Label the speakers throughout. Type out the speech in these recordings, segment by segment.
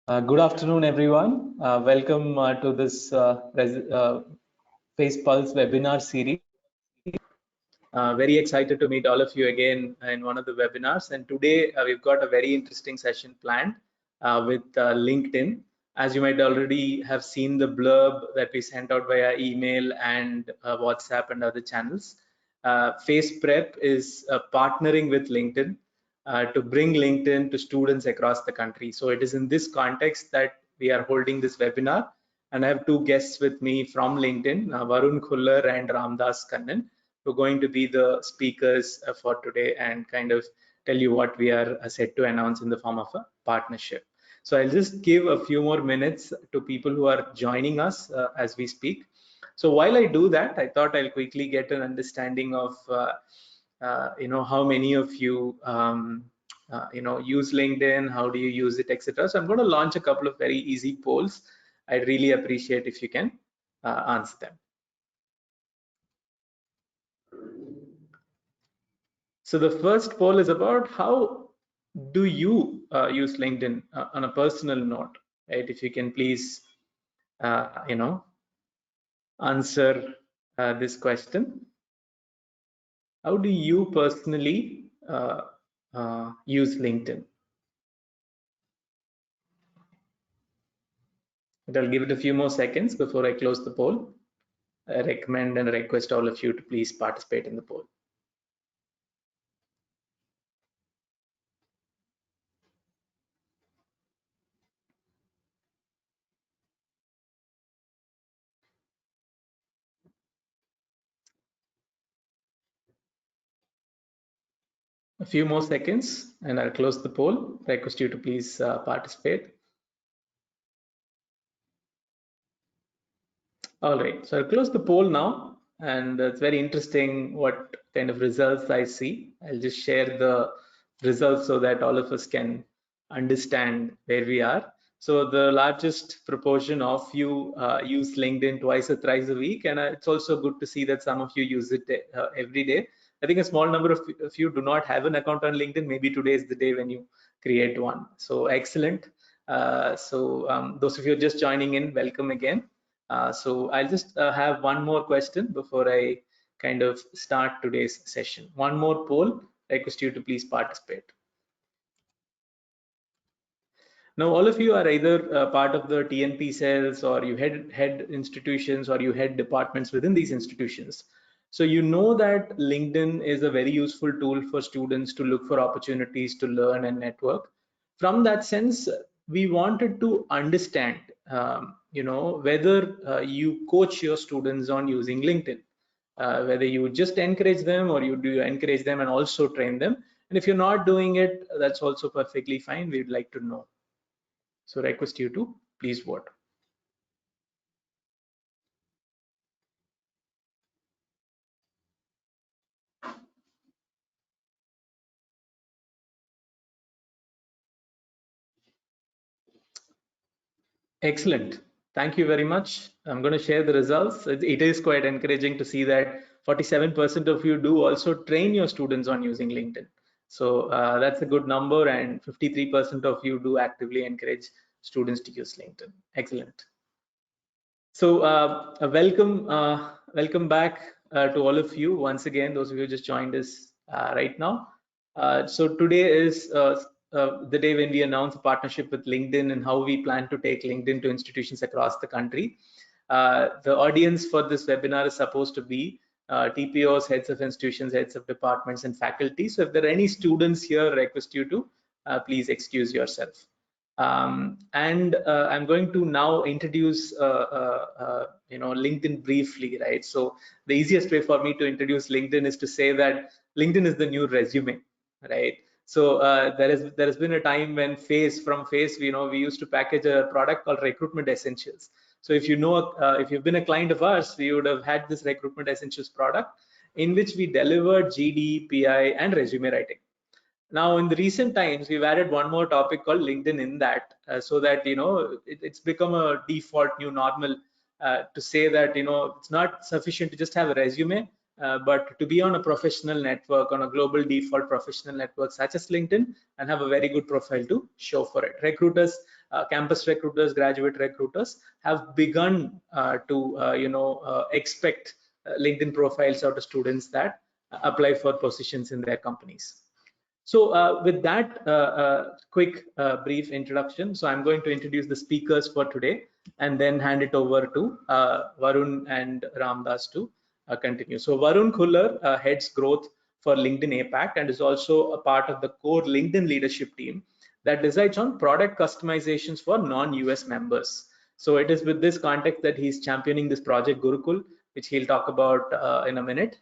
Speaker 1: Good afternoon, everyone. Welcome to this Face Pulse webinar series. Very excited to meet all of you again in one of the webinars. And today we've got a very interesting session planned with LinkedIn. As you might already have seen the blurb that we sent out via email and WhatsApp and other channels. Face Prep is partnering with LinkedIn to bring LinkedIn to students across the country. So it is in this context that we are holding this webinar. And I have two guests with me from LinkedIn, Varun Khullar and Ramdas Kannan, who are going to be the speakers for today and kind of tell you what we are set to announce in the form of a partnership. So I'll just give a few more minutes to people who are joining us as we speak. So while I do that, I thought I'll quickly get an understanding of how many of you use LinkedIn, how do you use it, etc. So I'm going to launch a couple of very easy polls. I'd really appreciate if you can answer them. So the first poll is about how do you use LinkedIn on a personal note, right? If you can please, answer this question. How do you personally use LinkedIn? And I'll give it a few more seconds before I close the poll. I recommend and request all of you to please participate in the poll. A few more seconds and I'll close the poll. Request you to please participate. All right, so I'll close the poll now, and it's very interesting what kind of results I see. I'll just share the results so that all of us can understand where we are. So the largest proportion of you use LinkedIn twice or thrice a week, and it's also good to see that some of you use it every day. I think a small number of you do not have an account on LinkedIn. Maybe today is the day when you create one. So excellent. Those of you just joining in, welcome again. So I'll just have one more question before I kind of start today's session. One more poll. I request you to please participate. Now, all of you are either part of the TNP cells, or you head institutions, or you head departments within these institutions. So you know that LinkedIn is a very useful tool for students to look for opportunities to learn and network. From that sense, we wanted to understand, whether you coach your students on using LinkedIn, whether you just encourage them or do you encourage them and also train them. And if you're not doing it, that's also perfectly fine. We'd like to know. So request you to please vote. Excellent. Thank you very much. I'm going to share the results. It is quite encouraging to see that 47% of you do also train your students on using LinkedIn. So that's a good number, and 53% of you do actively encourage students to use LinkedIn. Excellent. So welcome back to all of you once again, those of you who just joined us right now. So today is the day when we announce a partnership with LinkedIn and how we plan to take LinkedIn to institutions across the country. The audience for this webinar is supposed to be TPOs, heads of institutions, heads of departments, and faculty. So if there are any students here, I request you to please excuse yourself. I'm going to now introduce LinkedIn briefly, right? So the easiest way for me to introduce LinkedIn is to say that LinkedIn is the new resume, right? So there has been a time when from Face, we used to package a product called Recruitment Essentials. So if if you've been a client of ours, we would have had this Recruitment Essentials product in which we delivered GD, PI, and resume writing. Now, in the recent times, we've added one more topic called LinkedIn in that, so that it's become a default new normal to say that it's not sufficient to just have a resume, but to be on a professional network, on a global default professional network such as LinkedIn, and have a very good profile to show for it. Recruiters campus recruiters, graduate recruiters have begun to expect LinkedIn profiles out of students that apply for positions in their companies. So with that quick brief introduction, so I'm going to introduce the speakers for today and then hand it over to Varun and Ramdas to continue. So Varun Khullar heads growth for LinkedIn APAC and is also a part of the core LinkedIn leadership team that decides on product customizations for non-US members. So it is with this context that he's championing this Project Gurukul, which he'll talk about in a minute.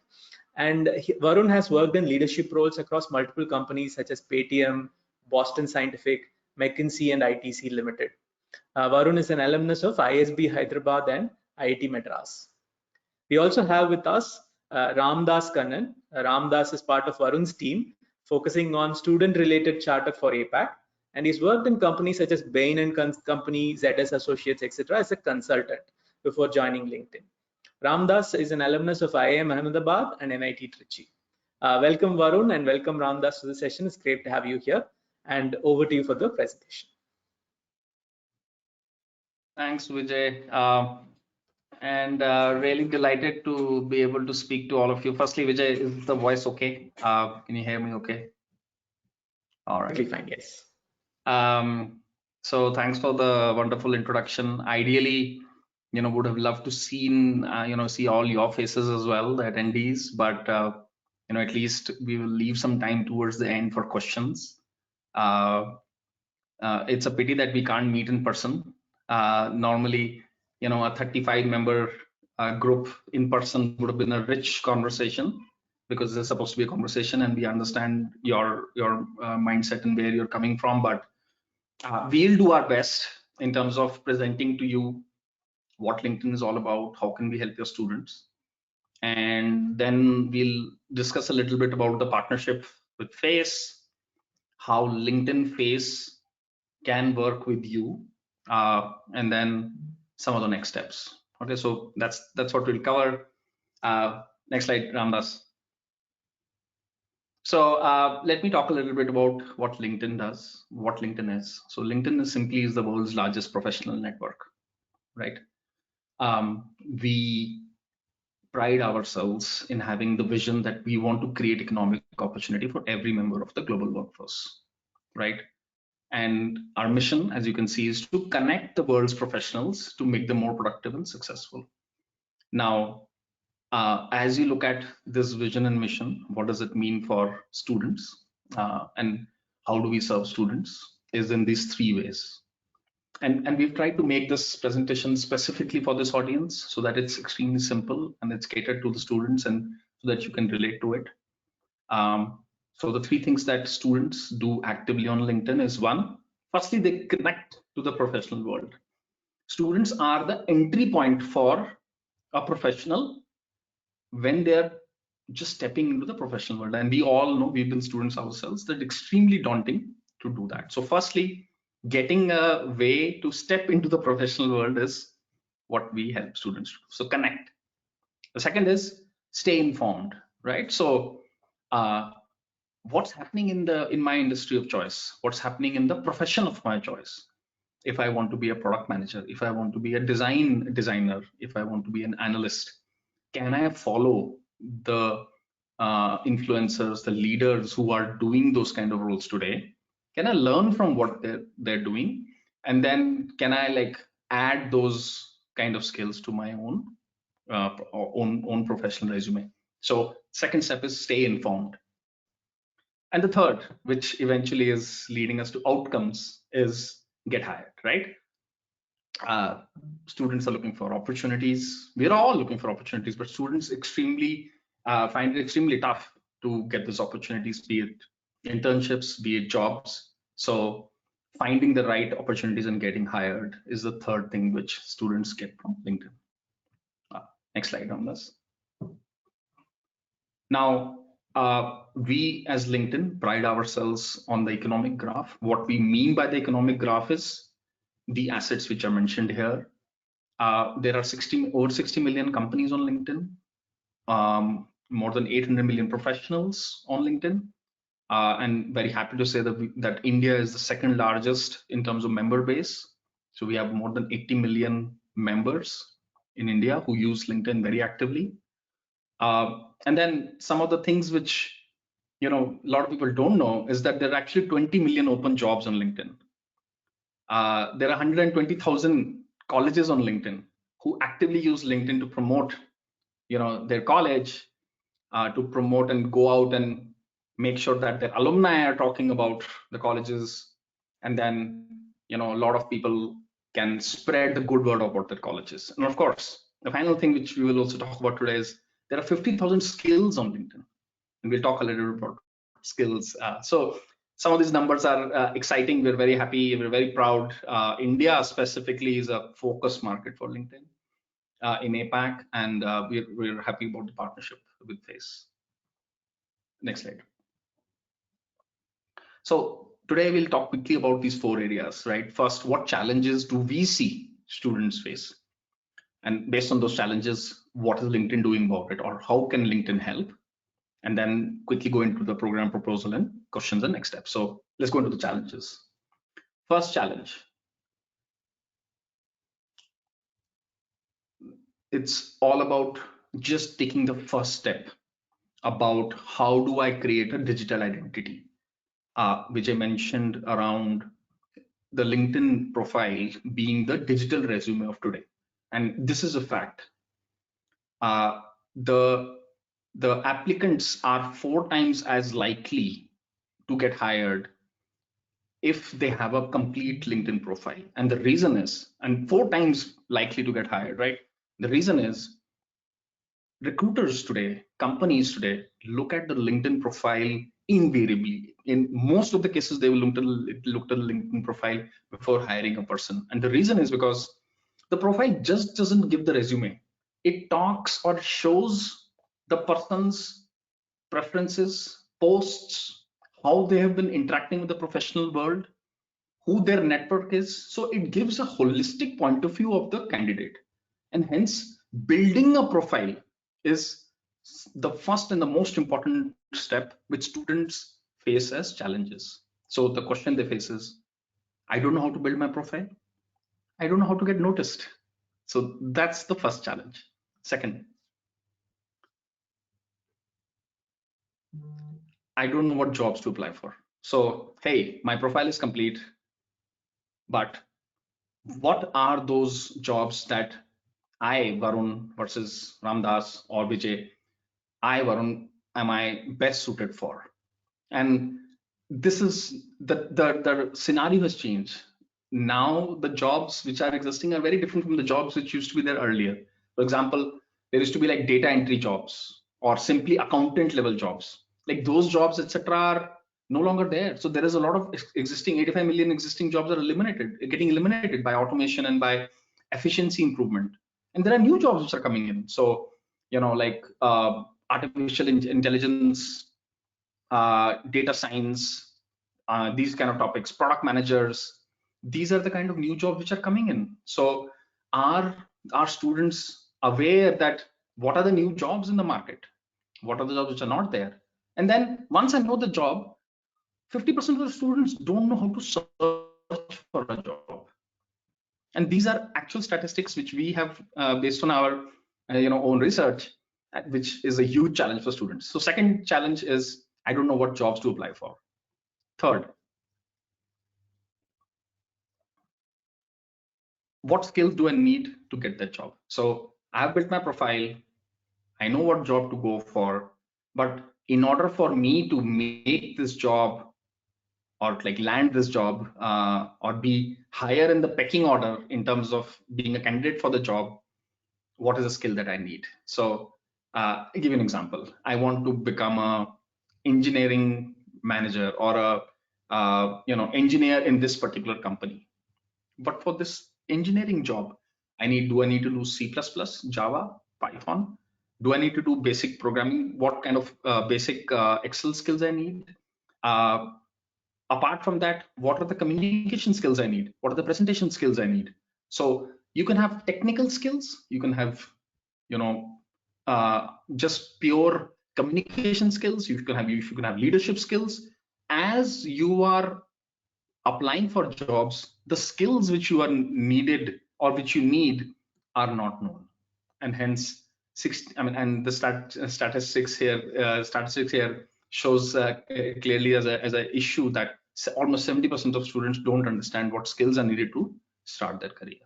Speaker 1: And Varun has worked in leadership roles across multiple companies such as Paytm, Boston Scientific, McKinsey, and ITC Limited. Varun is an alumnus of ISB Hyderabad and IIT Madras. We also have with us Ramdas Kannan. Ramdas is part of Varun's team, focusing on student-related charter for APAC, and he's worked in companies such as Bain and Company, ZS Associates, etc., as a consultant before joining LinkedIn. Ramdas is an alumnus of IIM Ahmedabad and NIT Trichy. Welcome Varun and welcome Ramdas to the session. It's great to have you here, and over to you for the presentation.
Speaker 2: Thanks, Vijay. And really delighted to be able to speak to all of you. Firstly, Vijay, is the voice okay? Can you hear me okay? All right.
Speaker 1: Totally fine, yes.
Speaker 2: So thanks for the wonderful introduction. Ideally, would have loved to see all your faces as well, the attendees, but at least we will leave some time towards the end for questions. It's a pity that we can't meet in person. Normally, a 35 member group in person would have been a rich conversation, because there's supposed to be a conversation and we understand your mindset and where you're coming from, but we'll do our best in terms of presenting to you what LinkedIn is all about, how can we help your students, and then we'll discuss a little bit about the partnership with Face, how LinkedIn Face can work with you, and then some of the next steps. Okay, so that's what we'll cover. Next slide, Ramdas. So let me talk a little bit about what LinkedIn does, what LinkedIn is. So LinkedIn is the world's largest professional network, right? We pride ourselves in having the vision that we want to create economic opportunity for every member of the global workforce, right? And our mission, as you can see, is to connect the world's professionals to make them more productive and successful. Now, as you look at this vision and mission, what does it mean for students, and how do we serve students, is in these three ways. And we've tried to make this presentation specifically for this audience so that it's extremely simple and it's catered to the students, and so that you can relate to it. So the three things that students do actively on LinkedIn is, one, firstly, they connect to the professional world. Students are the entry point for a professional when they're just stepping into the professional world. And we all know, we've been students ourselves, that extremely daunting to do that. So firstly, getting a way to step into the professional world is what we help students do. So connect. The second is stay informed, right? So what's happening in my industry of choice? What's happening in the profession of my choice? If I want to be a product manager, if I want to be a designer, if I want to be an analyst, can I follow the influencers, the leaders who are doing those kind of roles today? Can I learn from what they're doing? And then can I add those kind of skills to my own professional resume? So second step is stay informed. And the third, which eventually is leading us to outcomes, is get hired, right? Students are looking for opportunities. We're all looking for opportunities, but students find it extremely tough to get those opportunities, be it internships, be it jobs. So finding the right opportunities and getting hired is the third thing which students get from LinkedIn. Next slide on this. Now, we as LinkedIn pride ourselves on the economic graph. What we mean by the economic graph is the assets which are mentioned here. There are over 60 million companies on LinkedIn, more than 800 million professionals on LinkedIn, and very happy to say that India is the second largest in terms of member base. So we have more than 80 million members in India who use LinkedIn very actively. And then some of the things which a lot of people don't know is that there are actually 20 million open jobs on LinkedIn. There are 120,000 colleges on LinkedIn who actively use LinkedIn to promote their college, to promote and go out and make sure that their alumni are talking about the colleges, and then a lot of people can spread the good word about their colleges. And of course, the final thing which we will also talk about today is there are 50,000 skills on LinkedIn, and we'll talk a little bit about skills. So some of these numbers are exciting. We're very happy. We're very proud. India specifically is a focus market for LinkedIn in APAC, and we're happy about the partnership with Face. Next slide. So today we'll talk quickly about these 4 areas, right? First, what challenges do we see students face? And based on those challenges, what is LinkedIn doing about it, or how can LinkedIn help? And then quickly go into the program proposal and questions and next steps. So let's go into the challenges. First challenge. It's all about just taking the first step about how do I create a digital identity. Which I mentioned around the LinkedIn profile being the digital resume of today. And this is a fact. The applicants are 4 times as likely to get hired if they have a complete LinkedIn profile. And the reason is, and 4 times likely to get hired, right? The reason is recruiters today, companies today, look at the LinkedIn profile invariably. In most of the cases, they will look at the LinkedIn profile before hiring a person. And the reason is because the profile just doesn't give the resume. It talks or shows the person's preferences, posts, how they have been interacting with the professional world, who their network is. So it gives a holistic point of view of the candidate. And hence, building a profile is the first and the most important step which students face as challenges. So the question they face is, I don't know how to build my profile. I don't know how to get noticed. So that's the first challenge. Second, I don't know what jobs to apply for. So, hey, my profile is complete, but what are those jobs that I, Varun versus Ramdas or Vijay, Varun, am I best suited for? And this is the scenario has changed. Now the jobs which are existing are very different from the jobs which used to be there earlier. For example, there used to be like data entry jobs or simply accountant level jobs. Like those jobs, etc., are no longer there. So there is a lot of existing 85 million existing jobs are getting eliminated by automation and by efficiency improvement. And there are new jobs which are coming in. So like artificial intelligence, data science, these kind of topics, product managers. These are the kind of new jobs which are coming in. So are students aware that what are the new jobs in the market? What are the jobs which are not there? And then once I know the job, 50% of the students don't know how to search for a job. And these are actual statistics which we have based on our own research, which is a huge challenge for students. So second challenge is I don't know what jobs to apply for. Third, what skills do I need to get that job? So I've built my profile. I know what job to go for, but in order for me to make this job or like land this job or be higher in the pecking order in terms of being a candidate for the job, what is a skill that I need? So I'll give you an example. I want to become a engineering manager or a engineer in this particular company. But for this engineering job, do I need to do C++, Java, Python? Do I need to do basic programming? What kind of basic Excel skills I need? Apart from that, what are the communication skills I need? What are the presentation skills I need? So you can have technical skills, you can have just pure communication skills, you can have leadership skills, as you are applying for jobs, the skills which you are needed or which you need are not known, and hence and the statistics here shows clearly as a issue that almost 70% of students don't understand what skills are needed to start their career.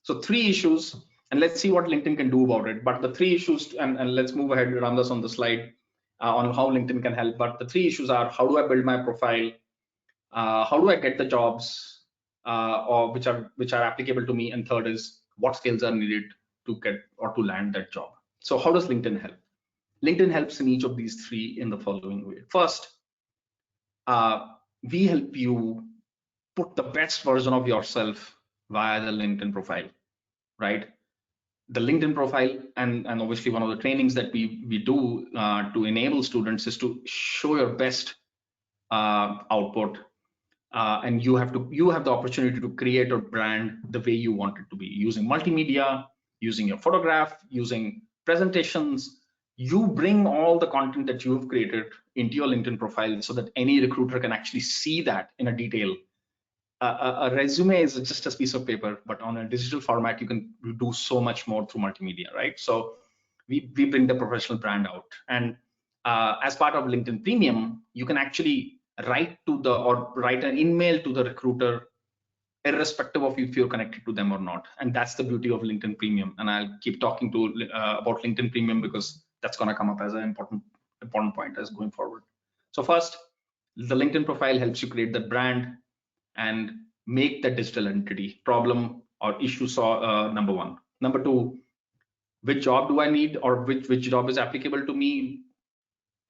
Speaker 2: So 3 issues, and let's see what LinkedIn can do about it. But the 3 issues, and let's move ahead, Ramdas, on the slide on how LinkedIn can help. But the 3 issues are: how do I build my profile? How do I get the jobs or which are applicable to me? And third is, what skills are needed to get or to land that job? So how does LinkedIn help? LinkedIn helps in each of these 3 in the following way. First, we help you put the best version of yourself via the LinkedIn profile, right? The LinkedIn profile, and obviously one of the trainings that we do to enable students is to show your best output, and you have the opportunity to create or brand the way you want it to be, using multimedia, using your photograph, using presentations. You bring all the content that you've created into your LinkedIn profile so that any recruiter can actually see that in a detail. A resume is just a piece of paper, but on a digital format, you can do so much more through multimedia, right? So we bring the professional brand out. And as part of LinkedIn Premium, you can actually write an email to the recruiter, irrespective of if you're connected to them or not. And that's the beauty of LinkedIn Premium. And I'll keep talking about LinkedIn Premium because that's going to come up as an important point as going forward. So first, the LinkedIn profile helps you create the brand and make the digital entity problem or issue number 1. Number 2, which job do I need, or which job is applicable to me?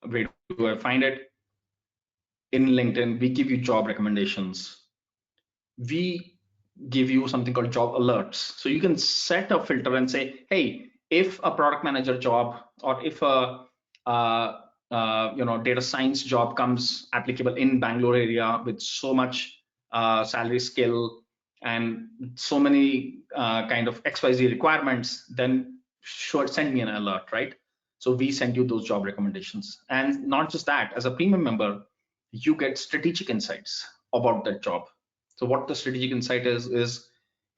Speaker 2: Where do I find it? In LinkedIn, we give you job recommendations. We give you something called job alerts. So you can set a filter and say, hey, if a product manager job or if a data science job comes applicable in Bangalore area with so much salary skill and so many kind of XYZ requirements, then sure, send me an alert, right? So we send you those job recommendations. And not just that, as a premium member, you get strategic insights about that job. So what the strategic insight is,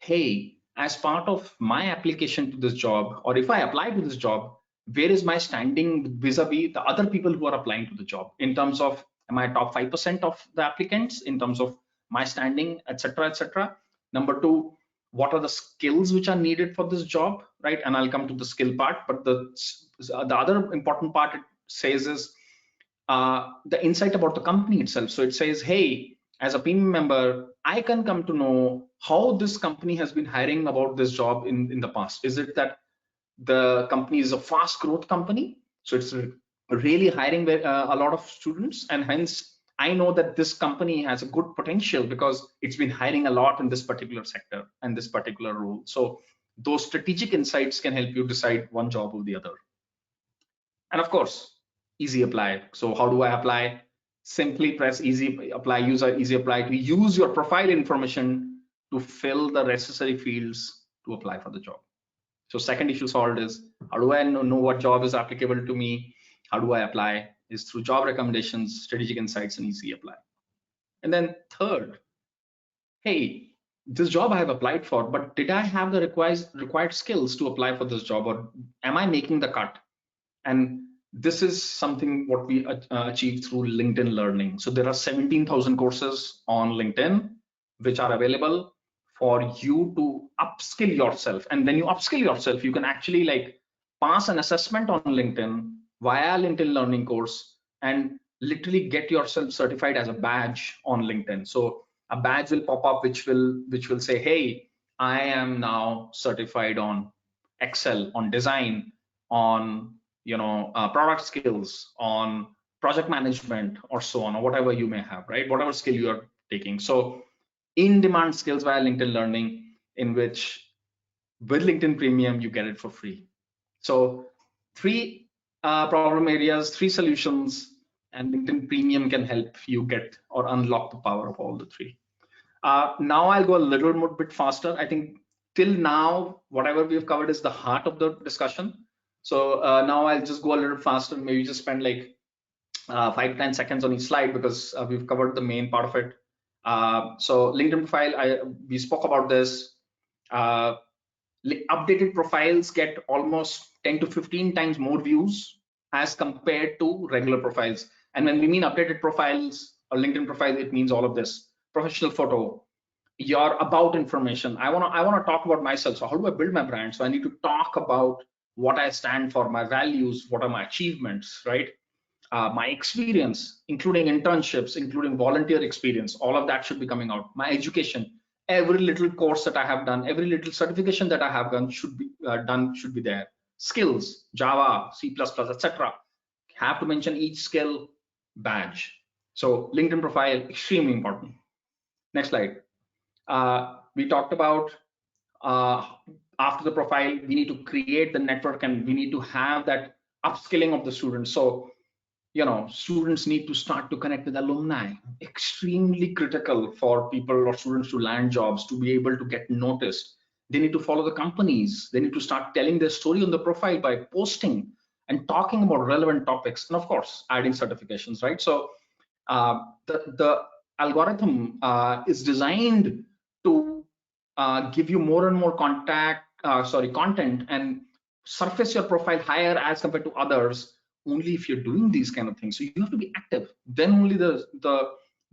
Speaker 2: hey, as part of my application to this job, or if I apply to this job, where is my standing vis-a-vis the other people who are applying to the job, in terms of, am I top 5% of the applicants in terms of my standing, etc., etc. Number 2, what are the skills which are needed for this job, right? And I'll come to the skill part, but the other important part it says is the insight about the company itself. So it says, hey, as a premium member, I can come to know how this company has been hiring about this job in the past. Is it that the company is a fast growth company, so it's really hiring a lot of students, and hence I know that this company has a good potential because it's been hiring a lot in this particular sector and this particular role. So those strategic insights can help you decide one job or the other. And of course, easy apply. So how do I apply? Simply press easy apply, easy apply to use your profile information to fill the necessary fields to apply for the job. So second issue solved is, how do I know what job is applicable to me? How do I apply? Is through job recommendations, strategic insights, and easy apply. And then third, hey, this job I have applied for, but did I have the required skills to apply for this job, or am I making the cut? And this is something what we achieve through LinkedIn Learning. So there are 17,000 courses on LinkedIn which are available for you to upskill yourself. And when you upskill yourself, you can actually like pass an assessment on LinkedIn via LinkedIn Learning course and literally get yourself certified as a badge on LinkedIn. So a badge will pop up which will say, hey, I am now certified on Excel, on design, on product skills, on project management, or so on, or whatever you may have, right? Whatever skill you are taking. So in-demand skills via LinkedIn Learning, in which with LinkedIn Premium, you get it for free. So 3 problem areas, 3 solutions, and LinkedIn Premium can help you get or unlock the power of all the 3. Now I'll go a little more bit faster. I think till now, whatever we've covered is the heart of the discussion. So now I'll just go a little faster, maybe just spend like 5 to 10 seconds on each slide because we've covered the main part of it. So LinkedIn profile, we spoke about this. Updated profiles get almost 10 to 15 times more views as compared to regular profiles. And when we mean updated profiles or LinkedIn profile, it means all of this: professional photo, your about information. I want to talk about myself. So how do I build my brand? So I need to talk about what I stand for, my values, what are my achievements, right? My experience, including internships, including volunteer experience, all of that should be coming out. My education, every little course that I have done, every little certification that I have done should be there. Skills, Java, C++, etc. Have to mention each skill, badge. So LinkedIn profile, extremely important. Next slide. We talked about uh, after the profile, we need to create the network and we need to have that upskilling of the students. So students need to start to connect with alumni. Extremely critical for people or students to land jobs, to be able to get noticed. They need to follow the companies. They need to start telling their story on the profile by posting and talking about relevant topics, and of course adding certifications, right? So the algorithm is designed to give you more and more content and surface your profile higher as compared to others only if you're doing these kind of things. So you have to be active. Then only the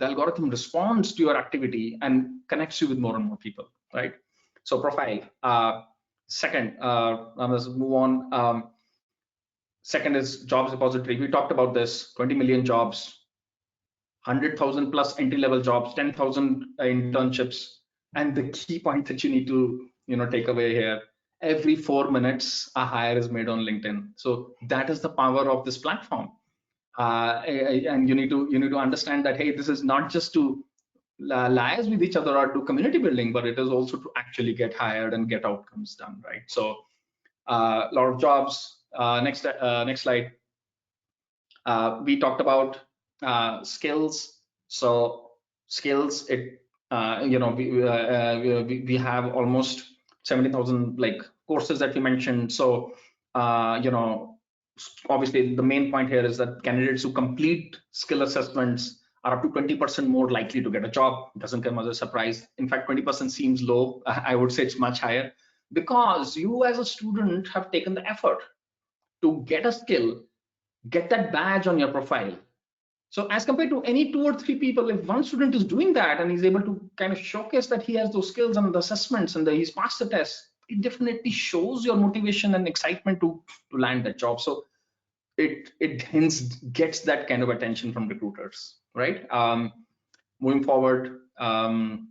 Speaker 2: algorithm responds to your activity and connects you with more and more people, right? So profile. Second, let's move on. Second is jobs repository. We talked about this: 20 million jobs, 100,000 plus entry-level jobs, 10,000 internships. And the key point that you need to take away here: every 4 minutes a hire is made on LinkedIn. So that is the power of this platform. And you need to understand that, hey, this is not just to liaise with each other or do community building, but it is also to actually get hired and get outcomes done, right? So a lot of jobs. Next slide. We talked about skills. So skills, we have almost 70,000 courses that we mentioned. So obviously the main point here is that candidates who complete skill assessments are up to 20% more likely to get a job. It doesn't come as a surprise. In fact, 20% seems low. I would say it's much higher, because you as a student have taken the effort to get a skill, get that badge on your profile. So as compared to any 2 or 3 people, if one student is doing that and he's able to kind of showcase that he has those skills and the assessments and he's passed the test, it definitely shows your motivation and excitement to land that job. So it hence gets that kind of attention from recruiters, right? Moving forward, LinkedIn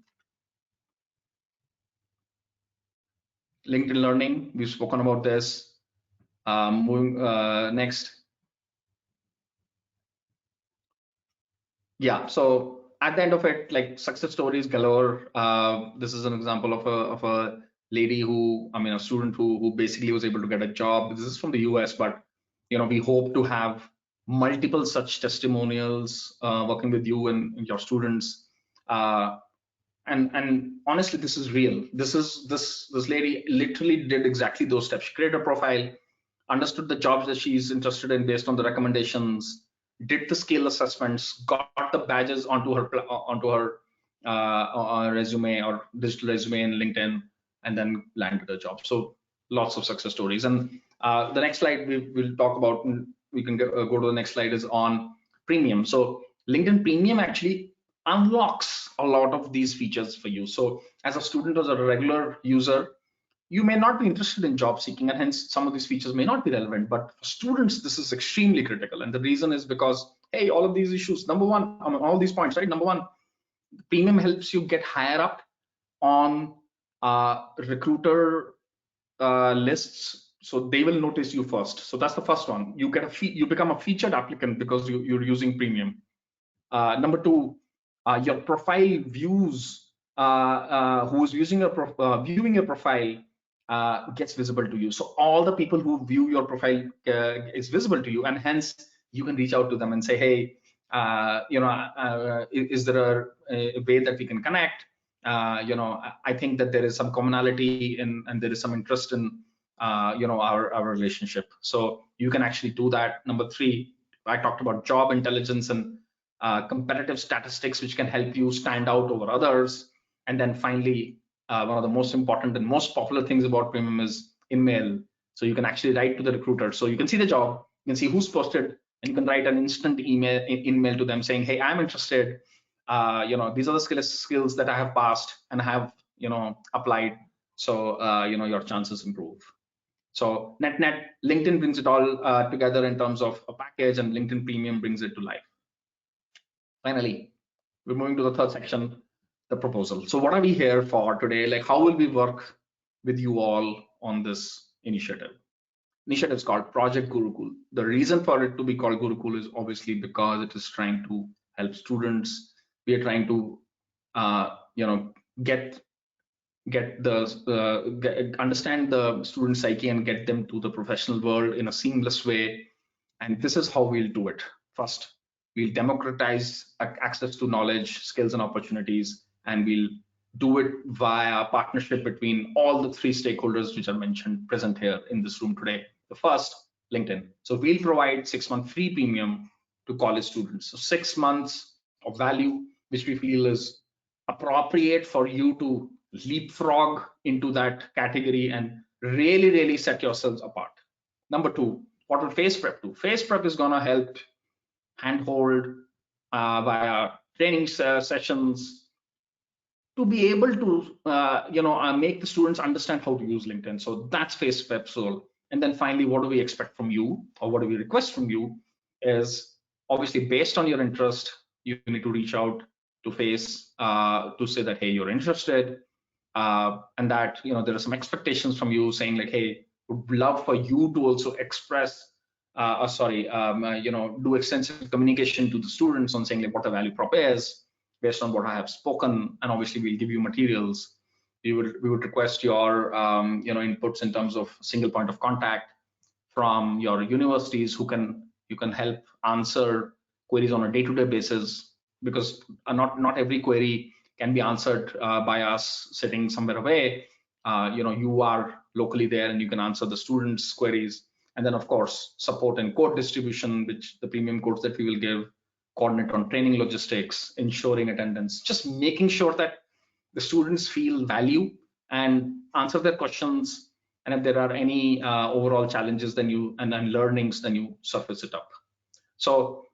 Speaker 2: Learning, we've spoken about this. Moving next. Yeah, so at the end of it, like, success stories galore. This is an example of a lady who, a student who basically was able to get a job. This is from the US, but we hope to have multiple such testimonials working with you and your students. And honestly, this is real. This lady literally did exactly those steps. She created a profile, understood the jobs that she's interested in based on the recommendations, did the skill assessments, got the badges onto her resume or digital resume in LinkedIn, and then landed a job. So lots of success stories. And the next slide we'll talk about, we can go to the next slide, is on premium. So LinkedIn Premium actually unlocks a lot of these features for you. So as a student or a regular user, you may not be interested in job seeking, and hence some of these features may not be relevant. But for students, this is extremely critical. And the reason is because, hey, all of these issues, number one, all these points, right? Number one, premium helps you get higher up on recruiter lists, so they will notice you first. So that's the first one. You become a featured applicant because you're using premium. Number two, your profile views, who's viewing your profile gets visible to you. So all the people who view your profile is visible to you, and hence you can reach out to them and say, hey, is there a way that we can connect? I think that there is some commonality and there is some interest in our relationship. So you can actually do that. Number three, I talked about job intelligence and competitive statistics, which can help you stand out over others. And then finally, one of the most important and most popular things about premium is InMail. So you can actually write to the recruiter. So you can see the job, you can see who's posted, and you can write an instant email to them saying, hey, I'm interested. These are the skills that I have passed and have applied. So your chances improve. So net, LinkedIn brings it all together in terms of a package, and LinkedIn Premium brings it to life. Finally, we're moving to the third section, the proposal. So what are we here for today? Like, how will we work with you all on this initiative? Initiative is called Project Gurukul. The reason for it to be called Gurukul is obviously because it is trying to help students. We are trying to, understand the student psyche and get them to the professional world in a seamless way. And this is how we'll do it. First, we'll democratize access to knowledge, skills, and opportunities, and we'll do it via partnership between all the three stakeholders which are mentioned present here in this room today. The first, LinkedIn. So we'll provide 6-month free premium to college students. So 6 months of value, which we feel is appropriate for you to leapfrog into that category and really, really set yourselves apart. Number two, what will Face Prep do? Face Prep is going to help handhold via training sessions to be able to make the students understand how to use LinkedIn. So that's Face Prep's role. And then finally, what do we expect from you, or what do we request from you, is obviously based on your interest, you need to reach out to Face to say that, hey, you're interested, and that there are some expectations from you saying like, hey, would love for you to also express do extensive communication to the students on saying like what the value prop is based on what I have spoken. And obviously we'll give you materials. We would request your inputs in terms of single point of contact from your universities who you can help answer queries on a day-to-day basis, because not every query can be answered by us sitting somewhere away. You are locally there and you can answer the students' queries. And then of course, support and code distribution, which the premium codes that we will give, coordinate on training logistics, ensuring attendance, just making sure that the students feel value and answer their questions. And if there are any overall challenges, then learnings, then you surface it up. So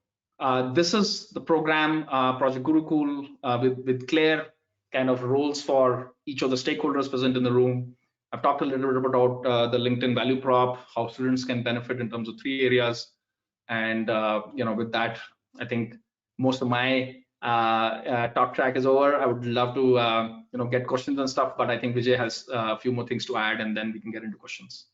Speaker 2: this is the program, Project Gurukul, with clear kind of roles for each of the stakeholders present in the room. I've talked a little bit about the LinkedIn value prop, how students can benefit in terms of 3 areas. And with that, I think most of my talk track is over. I would love to get questions and stuff, but I think Vijay has a few more things to add, and then we can get into questions.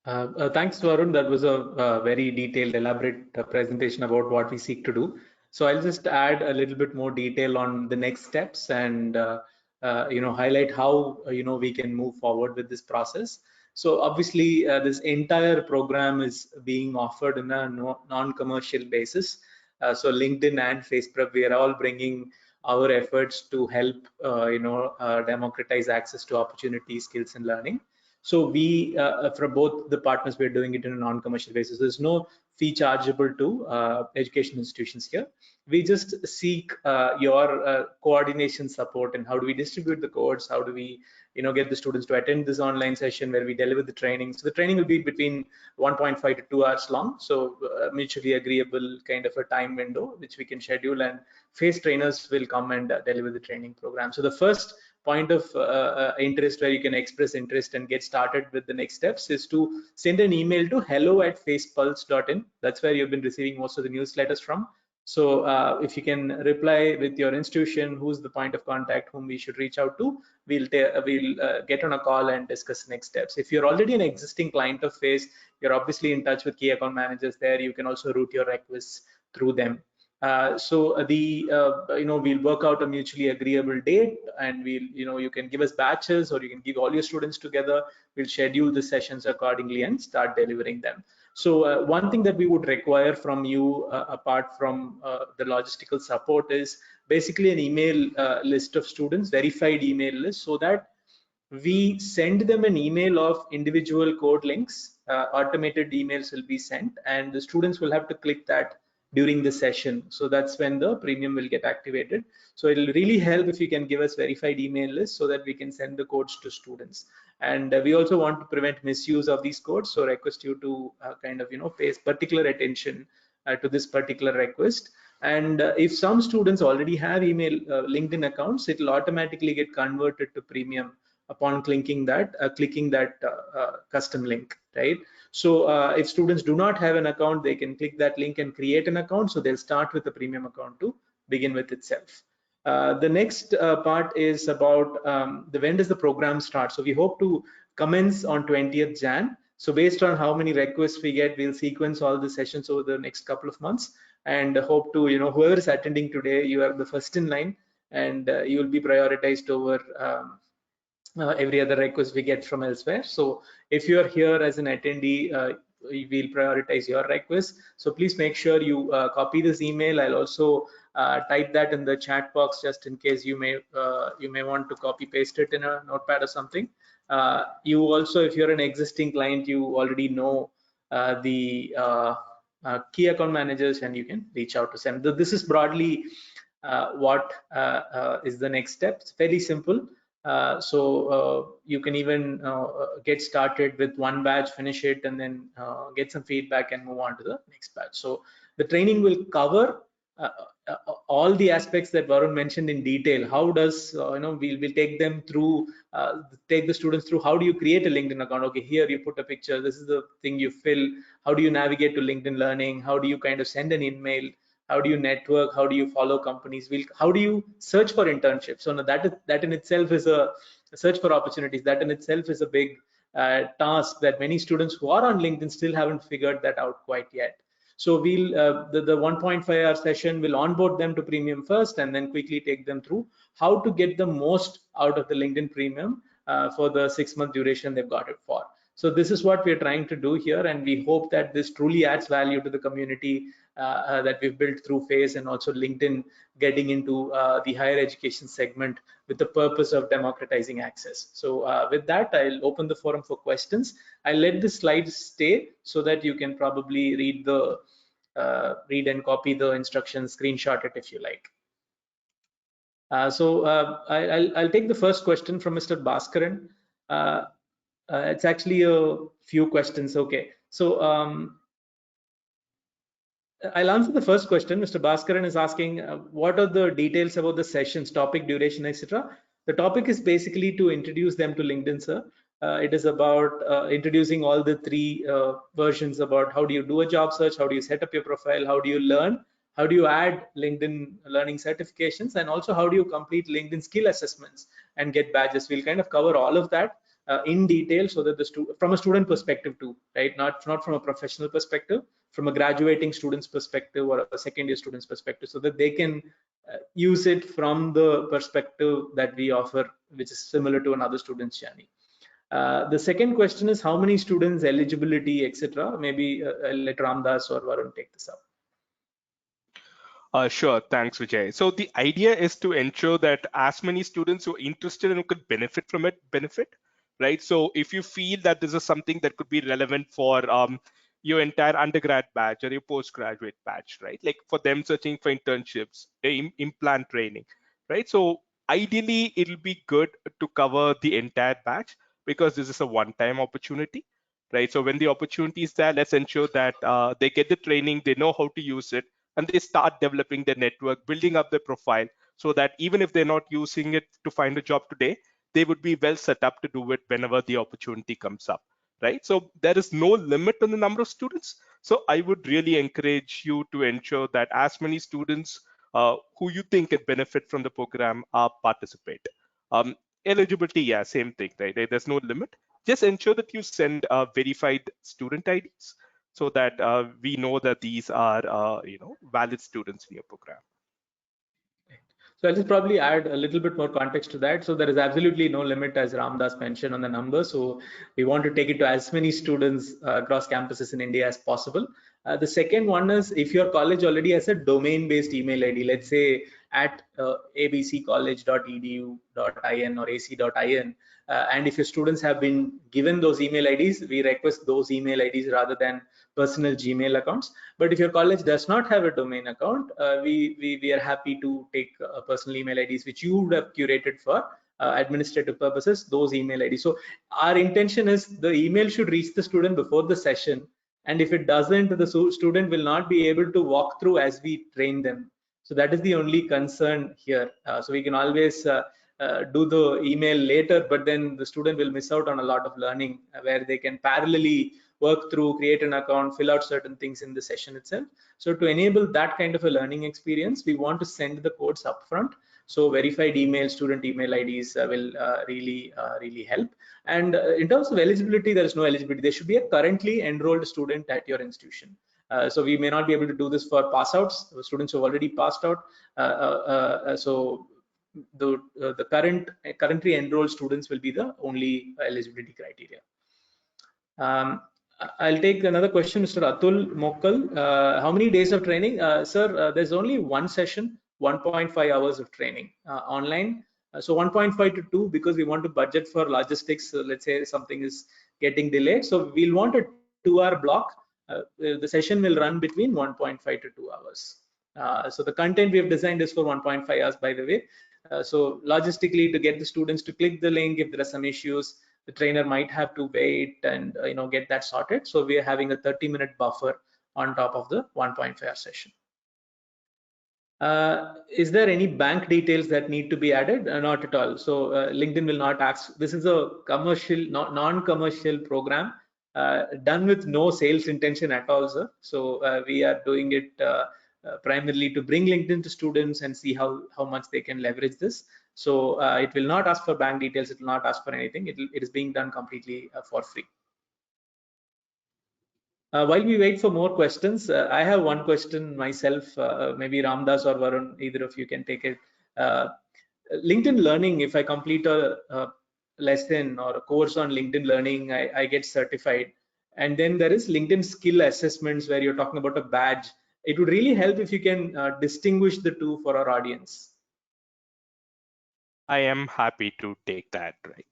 Speaker 1: Thanks, Varun. That was a very detailed, elaborate presentation about what we seek to do. So I'll just add a little bit more detail on the next steps and highlight how we can move forward with this process. So obviously, this entire program is being offered in a non-commercial basis. So LinkedIn and FacePrep, we are all bringing our efforts to help democratize access to opportunity, skills, and learning. So we, for both the partners, we're doing it in a non-commercial basis. There's no fee chargeable to education institutions here. We just seek your coordination support, and how do we distribute the codes? How do we, get the students to attend this online session where we deliver the training? So the training will be between 1.5 to 2 hours long. So mutually agreeable kind of a time window which we can schedule, and Face trainers will come and deliver the training program. So the first point of interest where you can express interest and get started with the next steps is to send an email to hello@facepulse.in. That's where you've been receiving most of the newsletters from. So if you can reply with your institution, who's the point of contact whom we should reach out to, we'll get on a call and discuss next steps. If you're already an existing client of Face, you're obviously in touch with key account managers there. You can also route your requests through them. We'll work out a mutually agreeable date, and you can give us batches, or you can give all your students together. We'll schedule the sessions accordingly and start delivering them. So one thing that we would require from you, apart from the logistical support, is basically an email list of students, verified email list, so that we send them an email of individual code links automated emails will be sent, and the students will have to click that during the session. So that's when the premium will get activated. So it'll really help if you can give us verified email list so that we can send the codes to students. And we also want to prevent misuse of these codes, so request you to kind of pay particular attention to this particular request. And if some students already have email LinkedIn accounts, it will automatically get converted to premium upon clicking that custom link, right? So if students do not have an account, they can click that link and create an account, so they'll start with the premium account to begin with itself. The next part is about when does the program start. So we hope to commence on 20th Jan. So based on how many requests we get, we'll sequence all the sessions over the next couple of months, and hope to, whoever is attending today, you are the first in line, and you will be prioritized over every other request we get from elsewhere. So if you are here as an attendee, we'll prioritize your request. So please make sure you copy this email. I'll also type that in the chat box just in case you may want to copy paste it in a notepad or something. You also, if you're an existing client, you already know the key account managers, and you can reach out to them. This is broadly what is the next step. It's fairly simple. So you can even get started with one batch, finish it, and then get some feedback and move on to the next batch. So the training will cover all the aspects that Varun mentioned in detail. How does we'll take them through, take the students through how do you create a LinkedIn account. Okay, here you put a picture, this is the thing you fill. How do you navigate to LinkedIn Learning? How do you kind of send an email? How do you network? How do you follow companies? How do you search for internships? So that in itself is a search for opportunities. That in itself is a big task that many students who are on LinkedIn still haven't figured that out quite yet. So we'll the 1.5 hour session will onboard them to premium first, and then quickly take them through how to get the most out of the LinkedIn premium for the 6-month duration they've got it for. So this is what we're trying to do here, and we hope that this truly adds value to the community that we've built through FACE and also LinkedIn getting into the higher education segment with the purpose of democratizing access. So with that, I'll open the forum for questions. I'll let the slides stay so that you can probably read and copy the instructions, screenshot it if you like. I'll take the first question from Mr. Bhaskaran. It's actually a few questions. Okay, so I'll answer the first question. Mr. Bhaskaran is asking what are the details about the sessions, topic, duration, etc. The topic is basically to introduce them to LinkedIn, sir. It is about introducing all the three versions about how do you do a job search, how do you set up your profile, how do you learn, how do you add LinkedIn learning certifications, and also how do you complete LinkedIn skill assessments and get badges. We'll kind of cover all of that in detail, so that from a student perspective too, right? Not from a professional perspective, from a graduating student's perspective or a second year student's perspective, so that they can use it from the perspective that we offer, which is similar to another student's journey. The second question is how many students, eligibility, etc. Maybe I'll let Ramdas or Varun take this up.
Speaker 3: Sure, thanks, Vijay. So the idea is to ensure that as many students who are interested and who could benefit from it, right? So if you feel that this is something that could be relevant for your entire undergrad batch or your postgraduate batch, right? Like for them searching for internships, implant training, right? So ideally, it'll be good to cover the entire batch because this is a one-time opportunity, right? So when the opportunity is there, let's ensure that they get the training, they know how to use it, and they start developing their network, building up their profile, so that even if they're not using it to find a job today, they would be well set up to do it whenever the opportunity comes up, right? So there is no limit on the number of students. So I would really encourage you to ensure that as many students who you think can benefit from the program participate. Eligibility, yeah, same thing, right? There's no limit. Just ensure that you send verified student IDs, so that we know that these are valid students in your program.
Speaker 1: So I'll just probably add a little bit more context to that. So there is absolutely no limit, as Ramdas mentioned, on the number. So we want to take it to as many students across campuses in India as possible. The second one is if your college already has a domain-based email ID, let's say at abccollege.edu.in or ac.in. And if your students have been given those email IDs, we request those email IDs rather than personal Gmail accounts. But if your college does not have a domain account, we are happy to take personal email IDs which you would have curated for administrative purposes, those email IDs. So our intention is the email should reach the student before the session, and if it doesn't, the student will not be able to walk through as we train them. So that is the only concern here. So we can always do the email later, but then the student will miss out on a lot of learning where they can parallelly work through, create an account, fill out certain things in the session itself. So to enable that kind of a learning experience, we want to send the codes upfront. So verified email, student email IDs will really help. And in terms of eligibility, there is no eligibility. There should be a currently enrolled student at your institution. So we may not be able to do this for pass outs, students who have already passed out. So the currently enrolled students will be the only eligibility criteria. I'll take another question, Mr. Atul Mokkal. How many days of training? Sir, there's only one session, 1.5 hours of training online. So 1.5 to 2 because we want to budget for logistics. Let's say something is getting delayed. So we'll want a 2-hour block. The session will run between 1.5 to 2 hours. So the content we have designed is for 1.5 hours, by the way. So logistically, to get the students to click the link, if there are some issues, the trainer might have to wait and get that sorted. So we are having a 30-minute buffer on top of the 1.5 hour session. Is there any bank details that need to be added? Not at all. So LinkedIn will not ask. This is a commercial, non-commercial program done with no sales intention at all, sir. So we are doing it primarily to bring LinkedIn to students and see how much they can leverage this. So it will not ask for bank details. It will not ask for anything. It is being done completely for free. While we wait for more questions, I have one question myself. Maybe Ramdas or Varun, either of you can take it. LinkedIn Learning, if I complete a lesson or a course on LinkedIn Learning, I get certified. And then there is LinkedIn skill assessments where you're talking about a badge. It would really help if you can distinguish the two for our audience.
Speaker 3: I am happy to take that, right?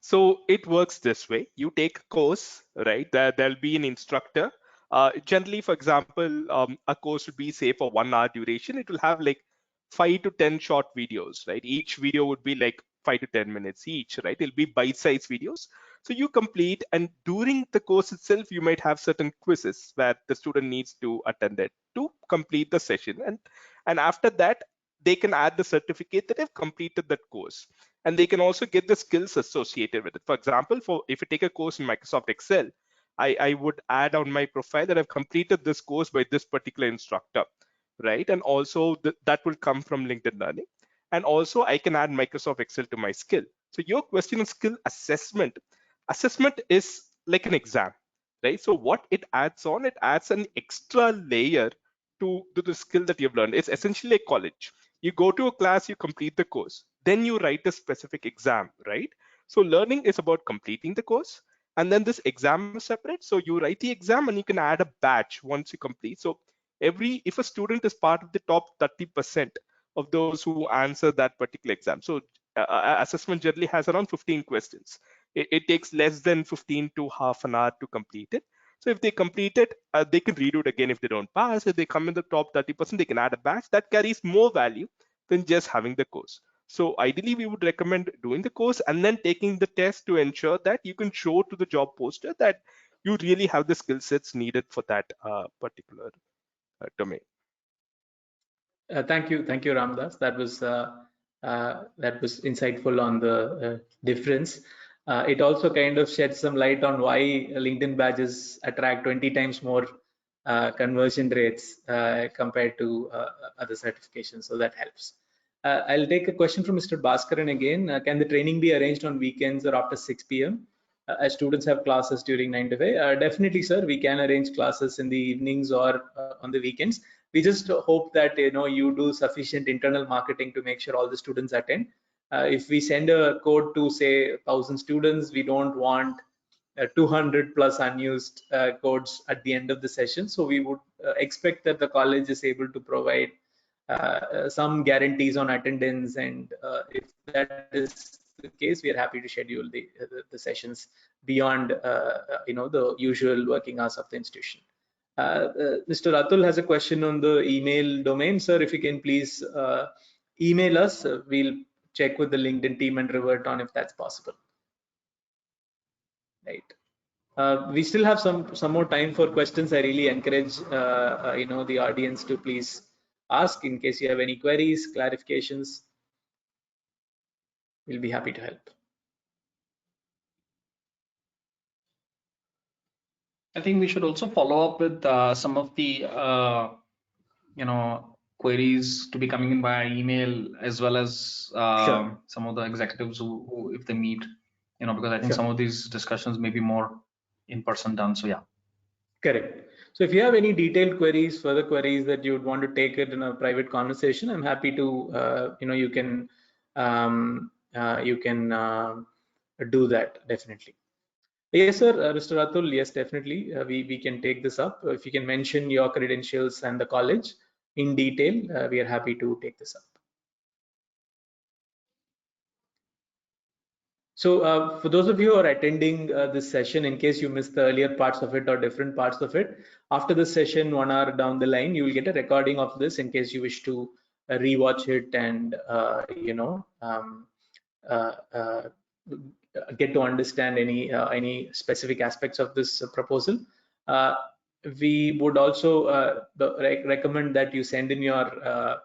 Speaker 3: So it works this way. You take a course, right? There'll be an instructor. Generally, for example, a course would be, say, for 1 hour duration. It will have like 5 to 10 short videos, right? Each video would be like 5 to 10 minutes each, right? It'll be bite-sized videos. So you complete, and during the course itself, you might have certain quizzes where the student needs to attend it to complete the session. And after that, they can add the certificate that they've completed that course, and they can also get the skills associated with it. For example, if you take a course in Microsoft Excel, I would add on my profile that I've completed this course by this particular instructor, right? And also that will come from LinkedIn Learning. And also I can add Microsoft Excel to my skill. So your question on skill assessment is like an exam, right? So what it adds on, it adds an extra layer to the skill that you've learned. It's essentially a college. You go to a class, you complete the course, then you write a specific exam, right? So learning is about completing the course, and then this exam is separate. So you write the exam and you can add a badge once you complete. So if a student is part of the top 30% of those who answer that particular exam, so assessment generally has around 15 questions. It takes less than 15 to half an hour to complete it. So if they complete it, they can redo it again if they don't pass. If they come in the top 30%, they can add a badge that carries more value than just having the course. So ideally, we would recommend doing the course and then taking the test to ensure that you can show to the job poster that you really have the skill sets needed for that particular domain.
Speaker 1: Thank you, Ramdas. That was insightful on the difference. It also kind of sheds some light on why LinkedIn badges attract 20 times more conversion rates compared to other certifications. So that helps. I'll take a question from Mr. Bhaskaran again. Can the training be arranged on weekends or after 6 p.m.? As students have classes during 9 to 5? Definitely, sir. We can arrange classes in the evenings or on the weekends. We just hope that you do sufficient internal marketing to make sure all the students attend. If we send a code to say 1,000 students, we don't want 200 plus unused codes at the end of the session. So we would expect that the college is able to provide some guarantees on attendance, and if that is the case, we are happy to schedule the sessions beyond the usual working hours of the institution. Mr. Atul has a question on the email domain. Sir, if you can please email us, we'll check with the LinkedIn team and revert on if that's possible. Right. We still have some more time for questions. I really encourage the audience to please ask in case you have any queries, clarifications. We'll be happy to help.
Speaker 2: I think we should also follow up with some of the queries to be coming in via email, as well as
Speaker 1: Sure.
Speaker 2: some of the executives who if they meet, because I think
Speaker 1: Sure.
Speaker 2: some of these discussions may be more in person done. So yeah.
Speaker 1: Correct. So if you have any detailed queries, further queries that you would want to take it in a private conversation, I'm happy to, you can do that definitely. Yes, sir, Mr. Atul. Yes, definitely. We can take this up. If you can mention your credentials and the college in detail, we are happy to take this up. So for those of you who are attending this session, in case you missed the earlier parts of it or different parts of it, after this session, 1 hour down the line, you will get a recording of this in case you wish to rewatch it and get to understand any specific aspects of this proposal. We would also recommend that you send in your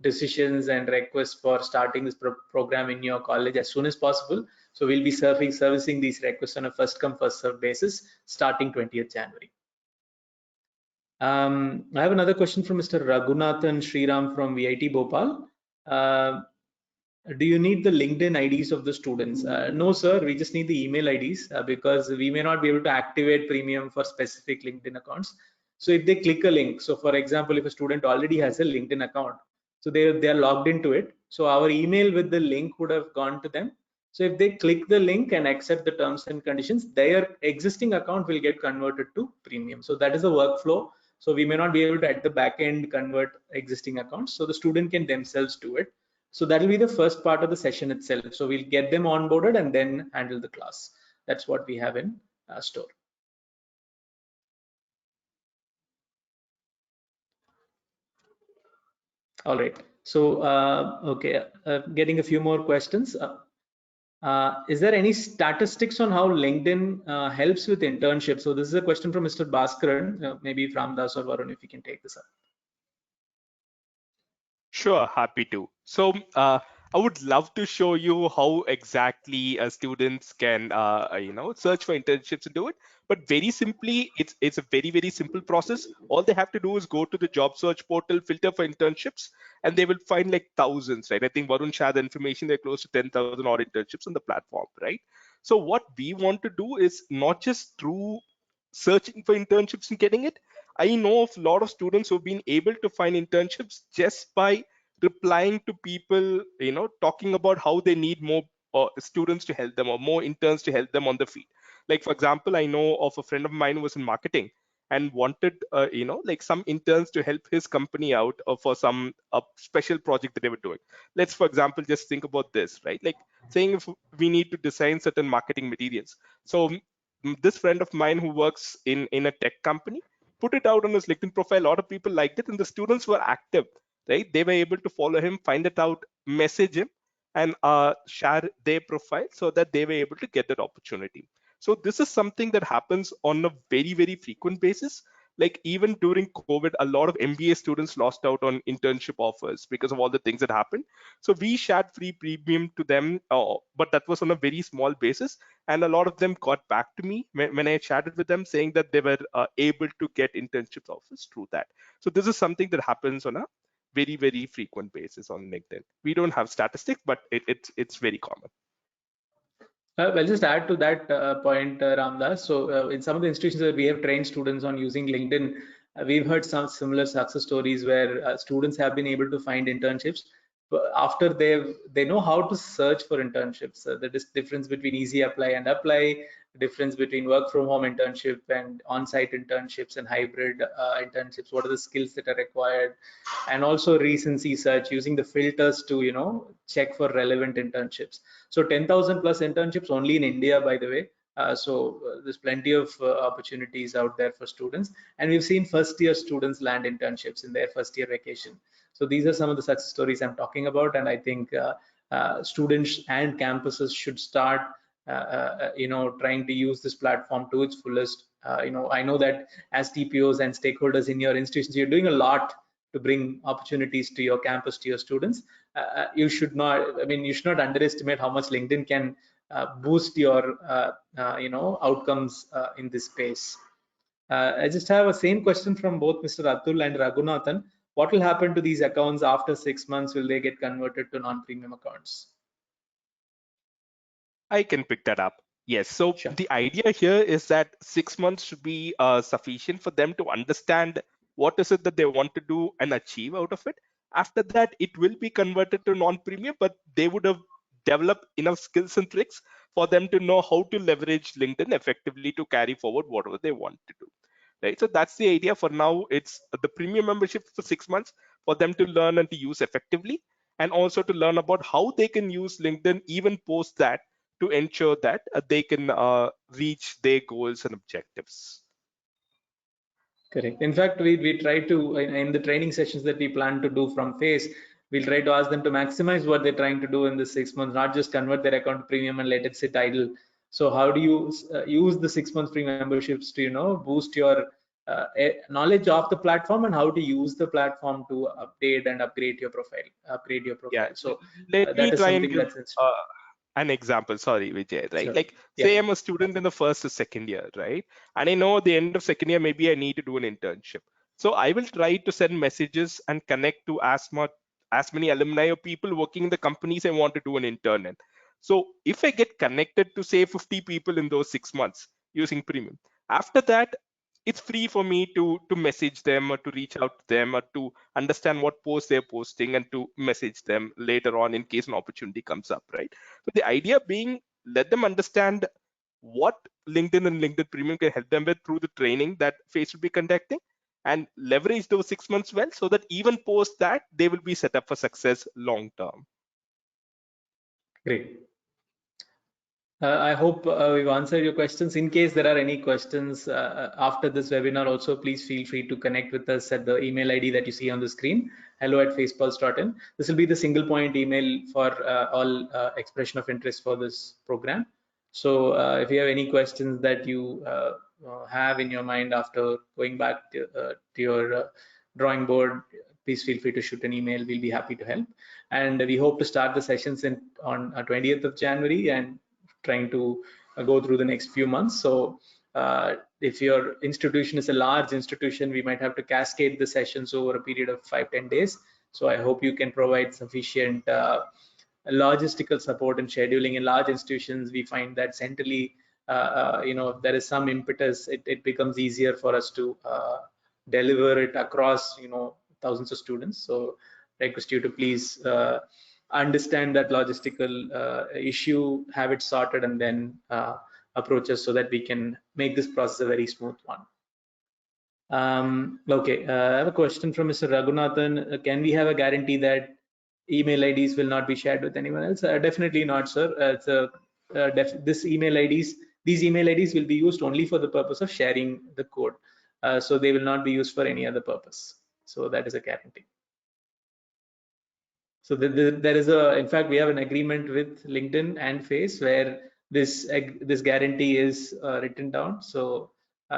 Speaker 1: decisions and requests for starting this program in your college as soon as possible. So we'll be servicing these requests on a first come first served basis starting 20th January. I have another question from Mr. Raghunathan Sriram from VIT Bhopal. Do you need the LinkedIn IDs of the students? No, sir, we just need the email IDs because we may not be able to activate premium for specific LinkedIn accounts. So if they click a link, so for example, if a student already has a LinkedIn account, so they are logged into it. So our email with the link would have gone to them. So if they click the link and accept the terms and conditions, their existing account will get converted to premium. So that is a workflow. So we may not be able to at the back end convert existing accounts. So the student can themselves do it. So that will be the first part of the session itself. So we'll get them onboarded and then handle the class. That's what we have in store. All right. So, okay, getting a few more questions. Is there any statistics on how LinkedIn helps with internships? So this is a question from Mr. Bhaskaran, maybe from Das or Varun, if you can take this up.
Speaker 3: Sure, happy to. So I would love to show you how exactly students can search for internships and do it. But very simply, it's a very simple process. All they have to do is go to the job search portal, filter for internships, and they will find like thousands, right? I think Varun shared the information. They're close to 10,000 odd internships on the platform, right? So what we want to do is not just through searching for internships and getting it. I know of a lot of students who've been able to find internships just by replying to people, talking about how they need more students to help them or more interns to help them on the feed. Like, for example, I know of a friend of mine who was in marketing and wanted, like some interns to help his company out for some special project that they were doing. Let's, for example, just think about this, right? Like saying if we need to design certain marketing materials. So this friend of mine who works in a tech company put it out on his LinkedIn profile. A lot of people liked it, and the students were active, right? They were able to follow him, find it out, message him, and share their profile so that they were able to get that opportunity. So this is something that happens on a very frequent basis. Like even during COVID, a lot of MBA students lost out on internship offers because of all the things that happened. So we shared free premium to them, but that was on a very small basis. And a lot of them got back to me when I chatted with them saying that they were able to get internship offers through that. So this is something that happens on a very frequent basis on LinkedIn. We don't have statistics, but it's very common.
Speaker 1: Well, just add to that point, Ramdas. So in some of the institutions where we have trained students on using LinkedIn, we've heard some similar success stories where students have been able to find internships after they know how to search for internships. The difference between easy apply and apply, difference between work from home internship and on-site internships and hybrid internships. What are the skills that are required? And also recency search, using the filters to check for relevant internships. So 10,000 plus internships only in India, by the way. There's plenty of opportunities out there for students, and we've seen first year students land internships in their first year vacation. So these are some of the success stories I'm talking about, and I think students and campuses should start trying to use this platform to its fullest. I know that as TPOs and stakeholders in your institutions, you're doing a lot to bring opportunities to your campus, to your students. You should not, you should not underestimate how much LinkedIn can boost your outcomes in this space. I just have a same question from both Mr. Atul and Raghunathan. What will happen to these accounts after 6 months? Will they get converted to non-premium accounts?
Speaker 3: I can pick that up. Yes. So
Speaker 1: Sure.
Speaker 3: the idea here is that 6 months should be sufficient for them to understand what is it that they want to do and achieve out of it. After that, it will be converted to non-premium, but they would have developed enough skills and tricks for them to know how to leverage LinkedIn effectively to carry forward whatever they want to do. Right. So that's the idea for now. It's the premium membership for 6 months for them to learn and to use effectively, and also to learn about how they can use LinkedIn even post that to ensure that they can reach their goals and objectives.
Speaker 1: Correct. In fact, we try to, in the training sessions that we plan to do from FACE, we'll try to ask them to maximize what they're trying to do in the 6 months, not just convert their account to premium and let it sit idle. So how do you use the 6 months free memberships to boost your knowledge of the platform, and how to use the platform to update and upgrade your profile,
Speaker 3: Yeah.
Speaker 1: So
Speaker 3: Let me
Speaker 1: that is
Speaker 3: try and
Speaker 1: something
Speaker 3: give
Speaker 1: that's
Speaker 3: an example. Sorry, Vijay. Right?
Speaker 1: sure.
Speaker 3: Like,
Speaker 1: Yeah.
Speaker 3: say I'm a student in the first or second year, right? And I know at the end of second year, maybe I need to do an internship. So I will try to send messages and connect to as many alumni or people working in the companies I want to do an intern in. So if I get connected to say 50 people in those 6 months using premium, after that, it's free for me to message them or to reach out to them or to understand what posts they're posting and to message them later on in case an opportunity comes up, right? So the idea being, let them understand what LinkedIn and LinkedIn Premium can help them with through the training that Face will be conducting, and leverage those 6 months well, so that even post that, they will be set up for success long term.
Speaker 1: Great. I hope we've answered your questions. In case there are any questions after this webinar, also please feel free to connect with us at the email ID that you see on the screen, hello@facepulse.in. This will be the single point email for all expression of interest for this program. So if you have any questions that you have in your mind after going back to your drawing board, please feel free to shoot an email. We'll be happy to help. And we hope to start the sessions on 20th of January and trying to go through the next few months. So if your institution is a large institution, we might have to cascade the sessions over a period of 5-10 days. So I hope you can provide sufficient logistical support and scheduling. In large institutions, we find that centrally, there is some impetus. It becomes easier for us to deliver it across, thousands of students. So I request you to please understand that logistical issue, have it sorted, and then approach us so that we can make this process a very smooth one. Okay, I have a question from Mr. Raghunathan. Can we have a guarantee that email IDs will not be shared with anyone else? Definitely not, sir. These email IDs will be used only for the purpose of sharing the code. So they will not be used for any other purpose. So that is a guarantee. So there is in fact, we have an agreement with LinkedIn and Face where this guarantee is written down. So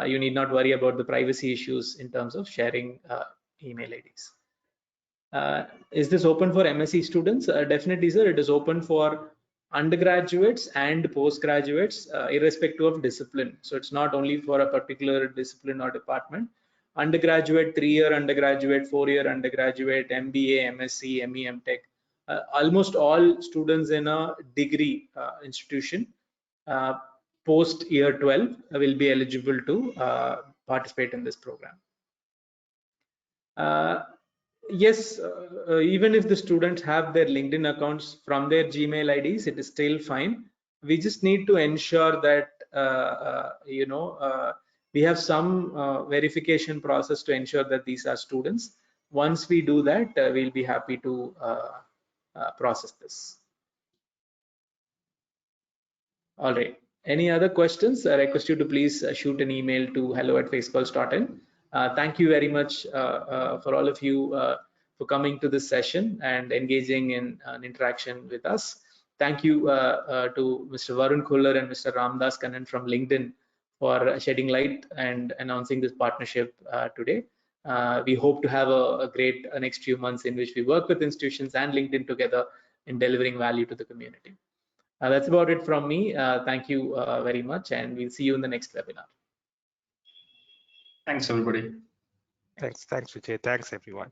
Speaker 1: you need not worry about the privacy issues in terms of sharing email IDs. Is this open for MSc students? Definitely, sir. It is open for undergraduates and postgraduates, irrespective of discipline. So it's not only for a particular discipline or department. Undergraduate, 3-year undergraduate, 4-year undergraduate, MBA, MSc, ME, MTech, almost all students in a degree institution post year 12 will be eligible to participate in this program. Yes, even if the students have their LinkedIn accounts from their Gmail IDs, it is still fine. We just need to ensure that we have some verification process to ensure that these are students. Once we do that, we'll be happy to process this. All right. Any other questions? I request you to please shoot an email to hello@facepulse.in. Thank you very much for all of you for coming to this session and engaging in an interaction with us. Thank you to Mr. Varun Kullar and Mr. Ramdas Kannan from LinkedIn for shedding light and announcing this partnership today. We hope to have a great next few months in which we work with institutions and LinkedIn together in delivering value to the community. That's about it from me. Thank you very much, and we'll see you in the next webinar.
Speaker 2: Thanks, everybody.
Speaker 3: Thanks, Vijay. Thanks, everyone.